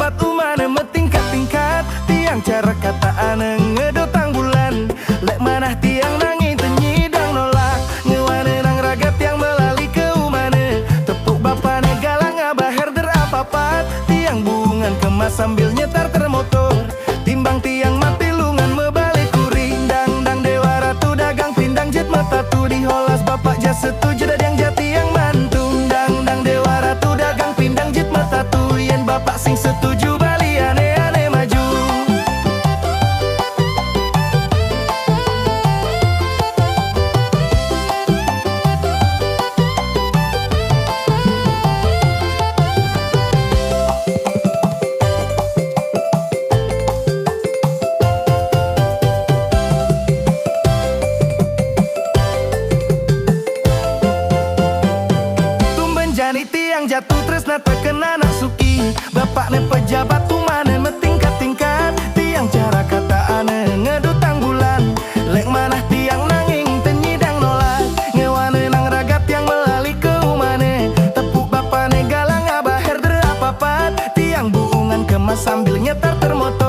pejabat umane metingkat-tingkat. Tiang cara kata ane ngedotang bulan. Lek manah tiang nangi tenyidang nolak. Ngewane nang ragat yang melali ke umane. Tepuk bapane galang abah herder apa-apa. Tiang bungan kemas sambil nyetar termotor. Timbang tiang mati lungan mebalik kuring. Dang dewa ratu dagang pindang jet mata tu diholas bapak jas setuju dan yang jati yang mantung. Dang dewa ratu dagang pindang jet mata tu yen bapak sing setuju bali ane-ane maju. Jani tiang jatuh tresna terkena nak suki. Bapak ne pejabat umane metingkat-tingkat. Tiang cara kata ane ngedutang bulan. Lek manah tiang nanging tenyidang nolak. Ngewane nang ragat yang melali ke umane. Tepuk bapane galang abah herder apa-apa. Tiang buungan kemas sambil nyetar termotor.